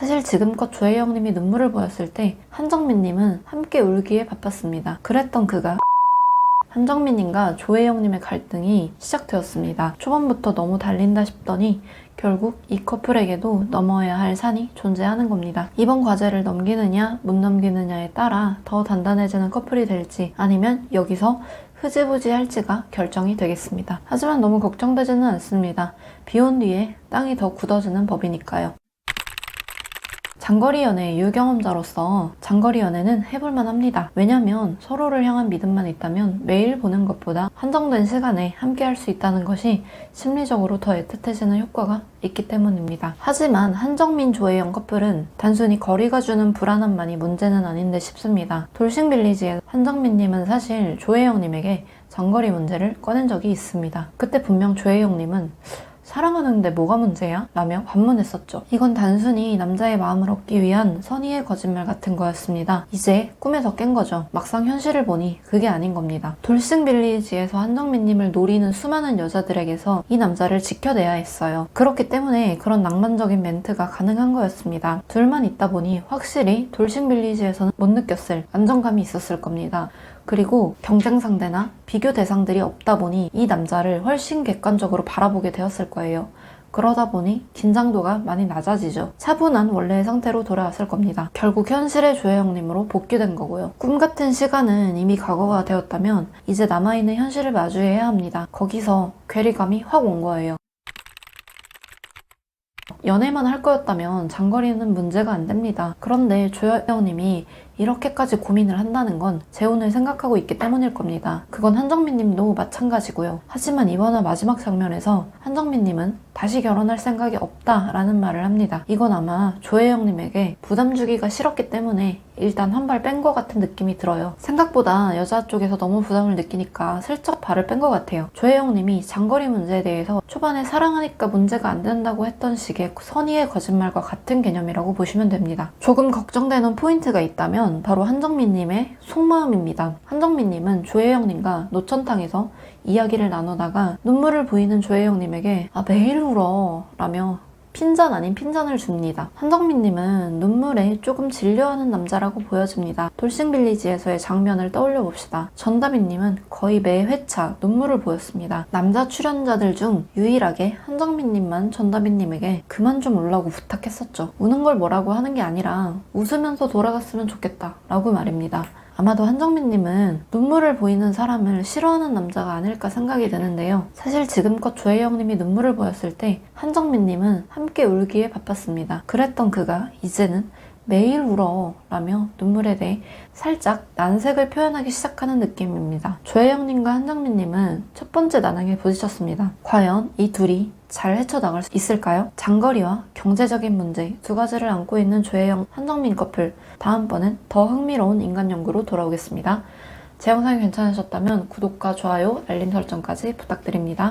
사실 지금껏 조혜 형님이 눈물을 보였을 때 한정민님은 함께 울기에 바빴습니다. 그랬던 그가 한정민님과 조혜 형님의 갈등이 시작되었습니다. 초반부터 너무 달린다 싶더니 결국 이 커플에게도 넘어야 할 산이 존재하는 겁니다. 이번 과제를 넘기느냐 못 넘기느냐에 따라 더 단단해지는 커플이 될지 아니면 여기서 흐지부지 할지가 결정이 되겠습니다. 하지만 너무 걱정되지는 않습니다. 비 온 뒤에 땅이 더 굳어지는 법이니까요. 장거리 연애 유경험자로서 장거리 연애는 해볼만 합니다. 왜냐면 서로를 향한 믿음만 있다면 매일 보는 것보다 한정된 시간에 함께 할 수 있다는 것이 심리적으로 더 애틋해지는 효과가 있기 때문입니다. 하지만 한정민 조혜영 커플은 단순히 거리가 주는 불안함만이 문제는 아닌데 싶습니다. 돌싱빌리지의 한정민님은 사실 조혜영님에게 장거리 문제를 꺼낸 적이 있습니다. 그때 분명 조혜영님은 사랑하는데 뭐가 문제야? 라며 반문했었죠. 이건 단순히 남자의 마음을 얻기 위한 선의의 거짓말 같은 거였습니다. 이제 꿈에서 깬 거죠. 막상 현실을 보니 그게 아닌 겁니다. 돌싱빌리지에서 한정민님을 노리는 수많은 여자들에게서 이 남자를 지켜내야 했어요. 그렇기 때문에 그런 낭만적인 멘트가 가능한 거였습니다. 둘만 있다 보니 확실히 돌싱빌리지에서는 못 느꼈을 안정감이 있었을 겁니다. 그리고 경쟁 상대나 비교 대상들이 없다 보니 이 남자를 훨씬 객관적으로 바라보게 되었을 거예요. 그러다 보니 긴장도가 많이 낮아지죠. 차분한 원래의 상태로 돌아왔을 겁니다. 결국 현실의 조혜영님으로 복귀된 거고요. 꿈 같은 시간은 이미 과거가 되었다면 이제 남아있는 현실을 마주해야 합니다. 거기서 괴리감이 확 온 거예요. 연애만 할 거였다면 장거리는 문제가 안 됩니다. 그런데 조혜영님이 이렇게까지 고민을 한다는 건 재혼을 생각하고 있기 때문일 겁니다. 그건 한정민님도 마찬가지고요. 하지만 이번화 마지막 장면에서 한정민님은 다시 결혼할 생각이 없다라는 말을 합니다. 이건 아마 조혜영님에게 부담 주기가 싫었기 때문에 일단 한 발 뺀 것 같은 느낌이 들어요. 생각보다 여자 쪽에서 너무 부담을 느끼니까 슬쩍 발을 뺀 것 같아요. 조혜영님이 장거리 문제에 대해서 초반에 사랑하니까 문제가 안 된다고 했던 식의 선의의 거짓말과 같은 개념이라고 보시면 됩니다. 조금 걱정되는 포인트가 있다면 바로 한정민님의 속마음입니다. 한정민님은 조혜영님과 노천탕에서 이야기를 나누다가 눈물을 보이는 조혜영님에게 매일 울어 라며 핀잔 아닌 핀잔을 줍니다. 한정민님은 눈물에 조금 질려하는 남자라고 보여집니다. 돌싱빌리지에서의 장면을 떠올려 봅시다. 전다빈님은 거의 매 회차 눈물을 보였습니다. 남자 출연자들 중 유일하게 한정민님만 전다빈님에게 그만 좀 울라고 부탁했었죠. 우는 걸 뭐라고 하는 게 아니라 웃으면서 돌아갔으면 좋겠다 라고 말입니다. 아마도 한정민님은 눈물을 보이는 사람을 싫어하는 남자가 아닐까 생각이 드는데요. 사실 지금껏 조혜영님이 눈물을 보였을 때 한정민님은 함께 울기에 바빴습니다. 그랬던 그가 이제는 매일 울어 라며 눈물에 대해 살짝 난색을 표현하기 시작하는 느낌입니다. 조혜영님과 한정민님은 첫 번째 난항에 부딪혔습니다. 과연 이 둘이 잘 헤쳐나갈 수 있을까요? 장거리와 경제적인 문제 두 가지를 안고 있는 조혜영, 한정민 커플. 다음번엔 더 흥미로운 인간 연구로 돌아오겠습니다. 제 영상이 괜찮으셨다면 구독과 좋아요, 알림 설정까지 부탁드립니다.